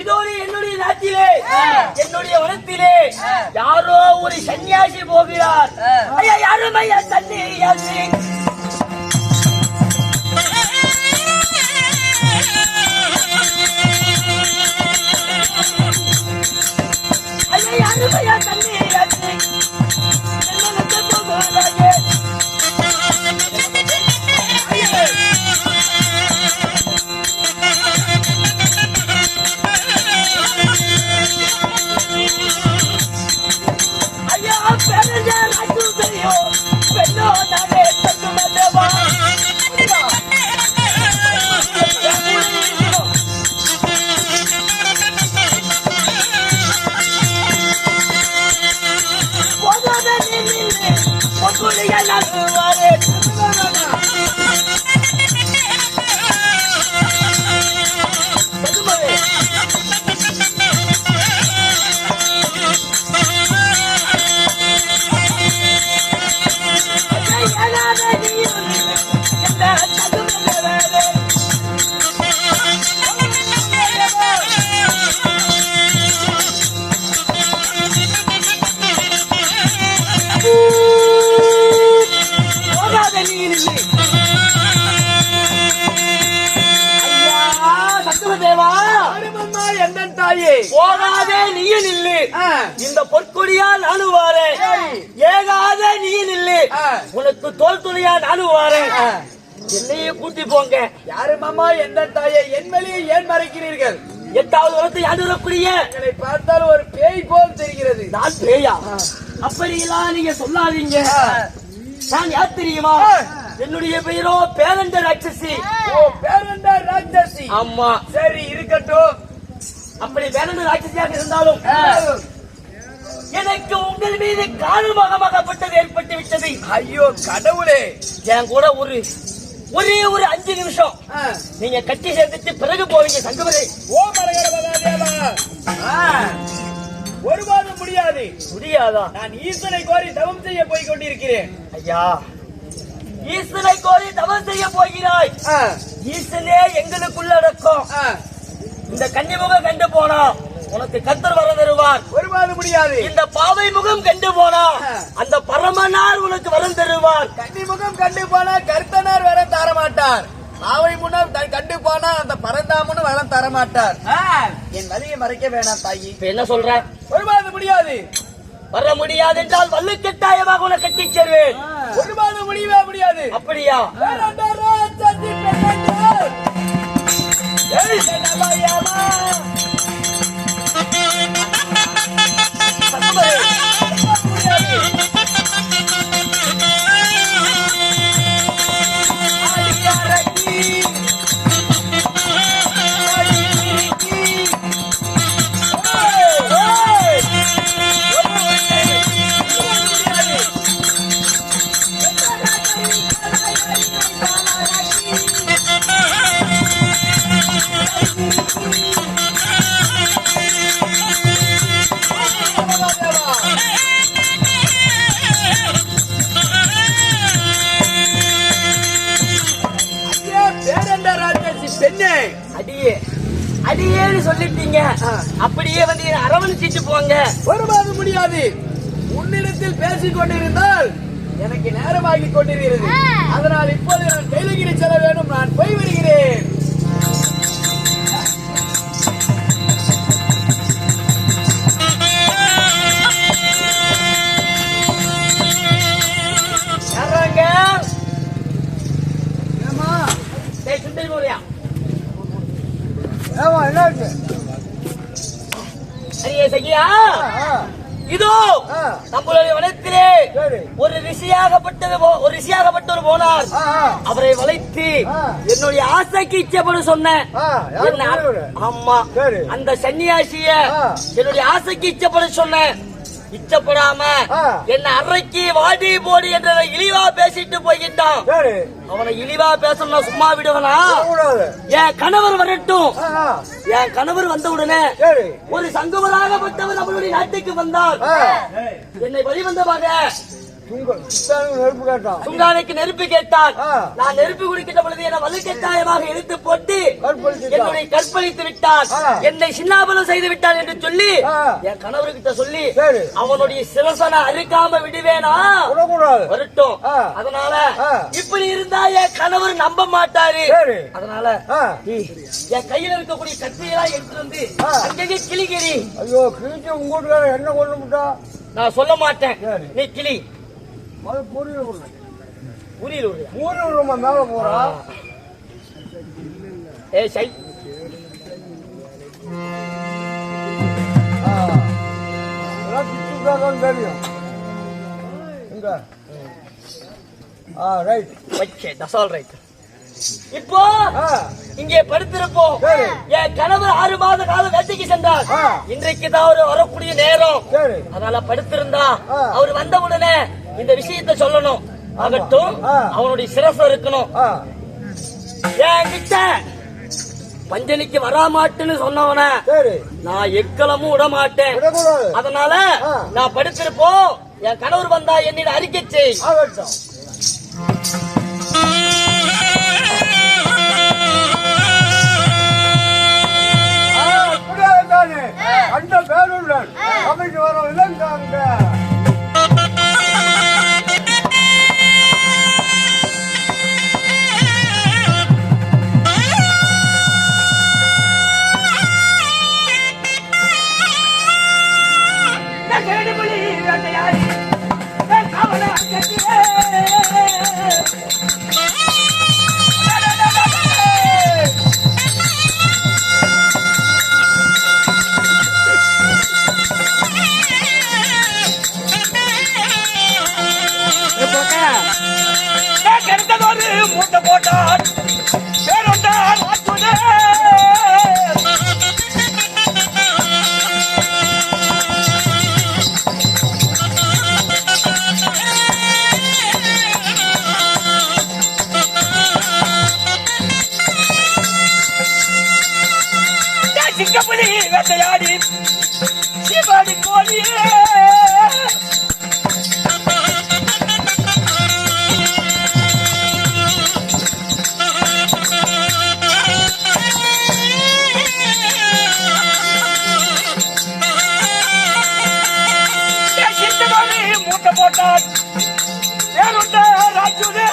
இதோடு என்னுடைய நாட்டிலே என்னுடைய வனத்திலே யாரோ ஒரு சன்னியாசி போகிறார். ஐயா யாரும் ஐயா சன்னியாசி ஐயா யாரும் ஐயா சன்னியாசி போகாதே நீயும் நில்லு, இந்த பொற்கொடியா நானும் வாரேன். ஏகாதே நீயும் நில்லு, உனக்கு தோல் துளியா நானும் வாரேன். என்னையே கூட்டி போங்க. யாரு மாமா எந்த தாயே என் வழியை ஏன் மறைக்கிறீர்கள்? 8வது வருடத்தை யாரு வரக்கூடிய என்னை பார்த்தால் ஒரு பேய் போல் தெரிகிறது. நான் பேயா? அப்படியெல்லாம் நீங்க சொல்லாதீங்க. நான் யார் தெரியுமா? என்னுடைய பெயரோ பேரண்ட ராட்சசி. ஓ பேரண்ட ராட்சசி. ஆமா சரி இருக்கட்டும். அப்படி பேரண்ட ராட்சசியாக இருந்தாலும் எனக்கு உங்கள் மீது காரணமாகப்பட்டது ஏற்பட்டு விட்டது. ஐயோ கடவுளே, என் கூட ஒரே ஒரு 5 நிமிஷம் நீங்க கட்டி சேர்த்துட்டு பிறகு போவீங்க சங்கமரே. ஓ மரகதேவா, ஒருபாடும் முடியாது. முடியாதா? நான் ஈசனை கோரி தவம் செய்ய போய் கொண்டிருக்கிறேன். ஐயா ஈசனை கோரி தவம் செய்ய போகிறாய். ஈசனே எங்களுக்குள்ள அடக்கம். இந்த கன்னிமுகம் கண்டு போனா உனக்கு கத்தர் வர தருவார். ஒருபாடு முடியாது. இந்த பாவை முகம் கண்டு போனா அந்த பரமனார் உனக்கு வரம் தருவார். கன்னிமுகம் கண்டு போனா கர்த்தனார் வரம் தரமாட்டார். பாவை முகம் கண்டு போனா அந்த பரந்தாமனும் வரம் தரமாட்டார். என் வழியை மறைக்க வேணாம் தாயி. இப்ப என்ன சொல்ற? ஒருபாடு முடியாது. வர முடியாது என்றால் வல்லு கட்டாயமாக உனக்கு கட்டி சேர்வேன். ஒருபாடு முடியவே முடியாது. அப்படியா? அடியேன்னு சொல்லிட்டீங்க. அப்படியே வந்து அரவணைச்சிட்டு போங்க. ஒருபாடு முடியாது. உன்னிடத்தில் பேசிக் கொண்டிருந்தால் எனக்கு நேரமாகிக் கொண்டிருக்கிறது. அதனால் இப்போது நான் கைலகிரி செல்ல வேண்டும். நான் போய் வருகிறேன். இதோ நம்மளுடைய வனத்திலே ஒரு ரிஷியாகப்பட்டவர் போனார். அவரை வளைத்து என்னுடைய ஆசைக்கு இச்சப்பட சொன்னேன். ஆமா அந்த சன்னியாசிய என்னுடைய ஆசைக்கு இச்சப்பட சொன்னேன். இச்சப்படாம என்ன அறைக்கு வாடி போடி என்ற இழிவா பேசிட்டு போய்கிட்டான். அவனை இழிவா பேசணும் சும்மா விடுவனா? என் கணவர் வரட்டும். என் கணவர் வந்தவுடனே ஒரு சங்கமராகப்பட்டவர் நம்மளுடைய நாட்டுக்கு வந்தார். என்னை வழிவந்தமாக நெருப்பு கேட்டான். சுங்கானுக்கு நெருப்பு கேட்டான். ஆ. நான் நெருப்பு குடிக்கின்ற பொழுது என வலுக்கட்டாயமாக இழுத்து போட்டு கற்பழித்துட்டான். என்னுடைய கற்பழித்து விட்டான். ஆ. என்னை சின்னாபலம் செய்து விட்டான் என்று சொல்லி ஆ. என் கணவர்கிட்ட சொல்லி சரி. அவனுடைய சிரசனை அறுக்காம விடுவேனா விடக்கூடாது. வரட்டும். ஆ. அதனால ஆ. இப்படி இருந்தா என் கணவர் நம்ப மாட்டாரு. சரி. அதனால ஆ. என் கையில இருக்கக்கூடிய கத்தியெல்லாம் எடுத்து வந்து ஆ. அங்கங்கே கிளிகிரி. ஐயோ கிழிச்சு உங்க வீட்டுக்காரன் என்ன கொண்டு விட்டா? நான் சொல்ல மாட்டேன். சரி. நீ கிளி அது புரியல புரியல. உரியில் உரிய ஊரு விடுமா மேல போறா? ஏ சை பிச்சுக்காரன் தெரியும். எங்க? Right. Okay that's all right. இப்போ ஆ. இங்கே படுத்திருப்போம். சரி. என் கணவர் 6 மாத காலம் வேட்டைக்கு சென்றார். ஆ. இன்றைக்கு தான் அவர் வரக்கூடிய நேரம். சரி. அதனால படுத்திருந்தா ஆ. அவர் வந்த உடனே இந்த விஷயத்தை சொல்லணும். ஆகட்டும். ஆ. அவனுடைய சிரசம் இருக்கணும். ஆ. என்கிட்ட பஞ்சனிக்கு வரமாட்டேன்னு சொன்னவன சரி. நான் எக்களமும் விட மாட்டேன். விடக்கூடாது. அதனால ஆ. நான் படுத்திருப்போம். என் கணவர் வந்தா என்னிட அறிக்கை செய். ஆகட்டும். அப்படியே தானே அந்த பேருடன் அமைக்கு வர இல்லைங்க. மூட்டை போட்டான் பேருண்டான் ஆற்றுதே. சிங்கப்புலி வேட்டையாடி சிவாடி கோழியே மூட்டை போட்டான் பேருண்ட ராஜுதே.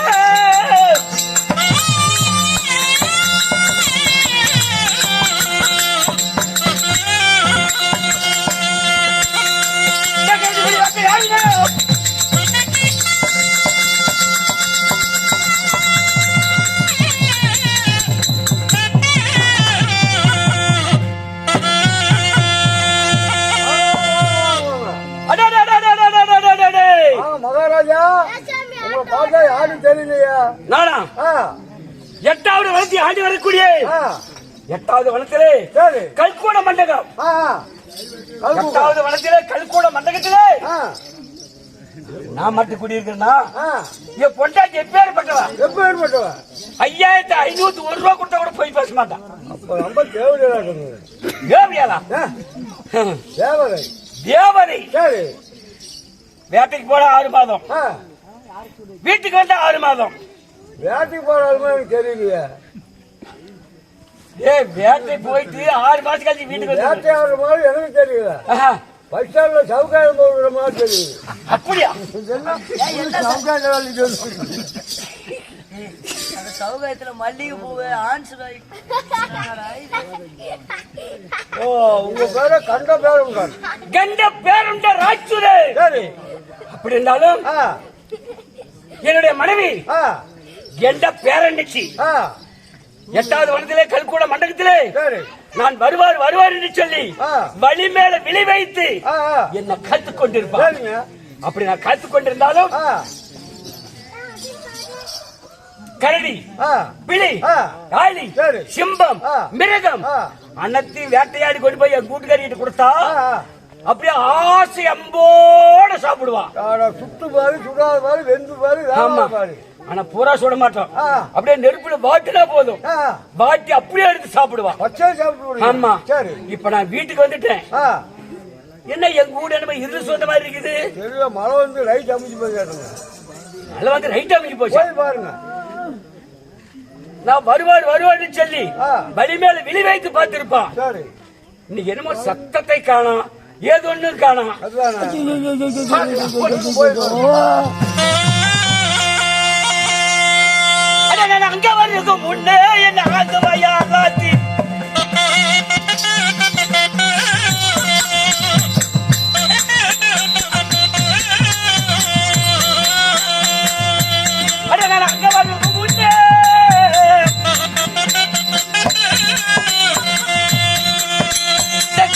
மகாராஜா உங்களை பார்த்தா யாரும் தெரியலையா? நானா ஆ. 8வது வளர்ச்சி ஆடி வரக்கூடிய ஆ. 8வது வளத்திலே சரி. கல்கூட மண்டகம். ஆ. கல்குக்கா. 8வது வளத்திலே கல்கூட மண்டகத்திலே ஆ. நான் மட்டும் குடியிருக்கிறேன்னா ஆ. என் பொண்டாட்டி எப்பேற்பட்டவா? எப்ப ஏற்பட்டவ? 5501 ரூபா கொடுத்தா கூட போய் பேச மாட்டான். அப்ப ரொம்ப தேவையா சொன்னது. தேவதையாளா? தேவதை. தேவதை. சரி. வேட்டைக்கு போட 6 மாதம், ஆ. வீட்டுக்கு வந்தா 6 மாதம். வேட்டைக்கு போற ஆளுமே எனக்கு தெரியலையே. வேட்டை போயிட்டு 6 மாசம் கழிச்சு வீட்டுக்கு வந்து வேட்டையாடுற மாதிரி எனக்கு தெரியல. பஸ் ஸ்டாண்ட்ல சவுக்காயம் போடுற மாதிரி தெரியுது. அப்படியா? சவுக்காயம் அந்த சௌகரியத்துல மல்லிகை பூவு ஆன்சர். ஓ உங்க பேர கண்ட பேரும் கண்ட பேருண்ட ராட்சுதே. சரி. அப்படி இருந்தாலும் ஆ. என்னுடைய மனைவி ஆ. எந்த பேரண்டிச்சு 8வது வனத்திலே கல்கூட மண்டகத்திலே சரி. நான் வருவார் என்று சொல்லி ஆ. வழி மேல விழி வைத்து ஆ. என்ன கத்துக் கொண்டிருப்பான். சரிங்க. அப்படி நான் கத்துக் கொண்டிருந்தாலும் ஆ. கரடி, ஆ. பிளி, ஆ. ஆளி, சரி. சிம்பம், ஆ. மிருகம் ஆ. அனைத்தையும் வேட்டையாடி கொண்டு போய் என் கூட்டுக்காரிட்டு கொடுத்தா ஆ. அப்படியே ஆசை அம்போட சாப்பிடுவான். சுட்டு பாரு, சுடாத பாரு, வெந்து பாரு, ஆமா. வேக பாரு. ஆனா பூரா சுட மாட்டோம். ஆ. அப்படியே நெருப்புல வாட்டினா போதும், ஆ. வாட்டி அப்படியே எடுத்து சாப்பிடுவான். பச்சை சாப்பிட்டு. ஆமா. சரி. இப்ப நான் வீட்டுக்கு வந்துட்டேன். ஆ. என்ன எங்க ஊட நம்ம இரு சொன்ன மாதிரி இருக்குது? தெரியல, மழை வந்து லைட் அமைச்சு போய் கேட்டுங்க. அதுல வந்து ரைட் அமைச்சு போச்சு. போய் பாருங்க. நான் வருவான்னு சொல்லி வழி மேல விழி வைத்து பார்த்திருப்பான். சரி, இன்னைக்கு என்னமோ சத்தத்தை காணோம், ஏதோ ஒண்ணு காணோம். அதுதான் அங்க வருது முன்னே என்ன ஆசையா காத்தி அங்க வருது முன்னே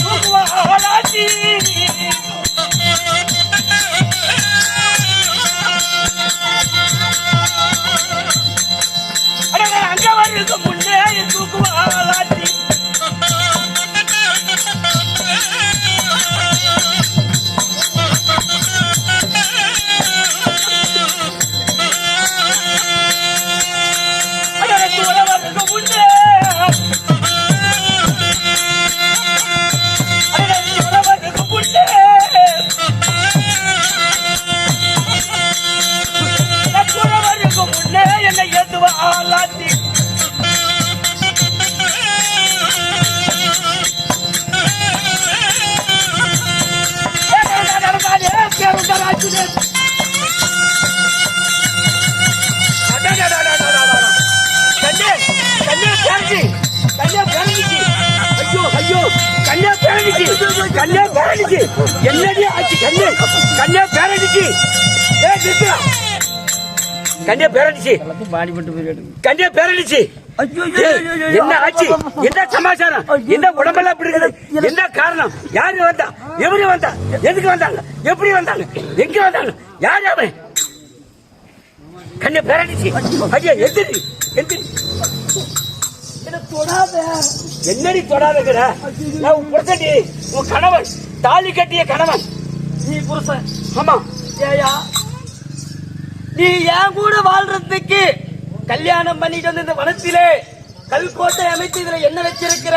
தூக்குவாளாத்தி அங்க வருது முன்னே தூக்குவாளாத்தி என்னடி ஆச்சு? கண்ணே பேரடிச்சு, கண்ணே பேரடிச்சு, கண்ணே பேரடிச்சு. என்ன ஆச்சு? என்ன சமாச்சாரம்? என்ன உடம்பெல்லாம் இப்படி இருக்குது? என்ன காரணம்? யாரு வந்தா? எப்படி வந்தா? எதுக்கு வந்தாங்க? எப்படி வந்தாங்க? எங்க வந்தாங்க? யாரு அவன்? கண்ணே பேரடிச்சு. ஐயா எந்திரி, எந்திரி. என்னடி தொடாதங்கிற? நான் உன் புருஷன்டி, உன் கணவன், தாலி கட்டிய கணவன். நீ புருஷன்? ஆமா. ஏயா நீ என் கூட வாழ்றதுக்கு கல்யாணம் பண்ணிட்டு வந்து இந்த வனத்திலே கல்கோட்டை அமைத்து இதுல என்ன வச்சிருக்கிற?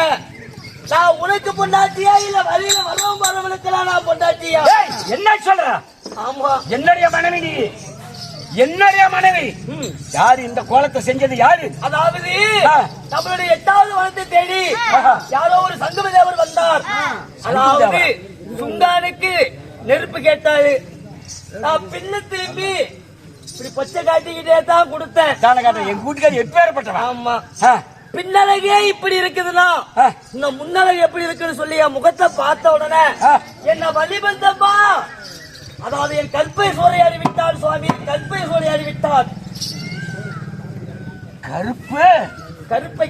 நான் உனக்கு பொண்டாட்டியா இல்ல வழியில வரவும் வரவனுக்கெல்லாம் நான் பொண்டாட்டியா? என்ன சொல்ற? ஆமா, என்னுடைய மனைவி நீ. என்னுடைய மனைவி யாரு? இந்த கோலத்தை செஞ்சது யாரு? அதாவது நம்மளுடைய 8வது வனத்தை தேடி யாரோ ஒரு சங்கம தேவர் வந்தார். அதாவது சுங்கானுக்கு நெருப்பு கேட்டாரு. நான் பின்ன திரும்பி இப்படி பச்சை காட்டிக்கிட்டே தான் கொடுத்தேன். எங்க வீட்டுக்காரி எப்பேற்பட்டவன்? ஆமா, பின்னழகே இப்படி இருக்குதுன்னா இன்னும் முன்னழகு எப்படி இருக்குன்னு சொல்லி என் முகத்தை பார்த்த உடனே என்ன வழிபந்தப்பா, அதாவது என் கற்பை சோறையாடி விட்டார் சுவாமி, கற்பை சோறையாடி விட்டார்.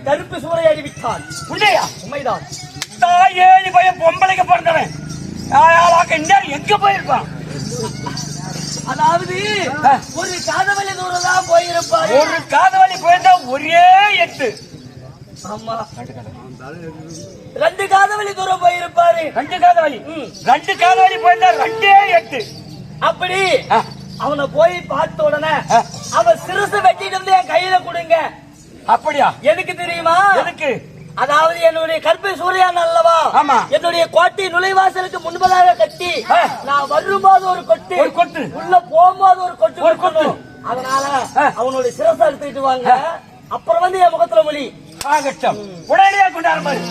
கருப்பை சோறையாடி விட்டார். உண்மையா? உண்மைதான். தாயே நீ போய் பொம்பளைக்கு பிறந்தவன் எங்க போயிருப்பான்? அதாவது ஒரு காதவழி தூரம் தான் போயிருப்பாரு. ஒரு காதவழி போயிருந்தா ஒரே 8. ஆமா, 2 காதவழி தூரம் போயிருப்பாரு. 2 காதவழி போயிருந்தா 2 8. அப்படி அவனை போய் பார்த்த உடனே அவன் சிறுசு வெட்டிட்டு வந்து என் கையில கொடுங்க. அப்படியா? எதுக்கு தெரியுமா? எதுக்கு? அதாவது என்னுடைய கற்பை சூரியான் அல்லவா? ஆமா. என்னுடைய கோட்டை நுழைவாசலுக்கு முன்பதாக கட்டி நான் வரும்போது ஒரு கொட்டு, உள்ள போகும்போது ஒரு கொட்டு. அதனால அவனுடைய சிரசை எடுத்துக்கிட்டு வாங்க, அப்புறம் வந்து என் முகத்துல மொழி ஆகட்டும். உடனடியாக கொண்டாடுமாறு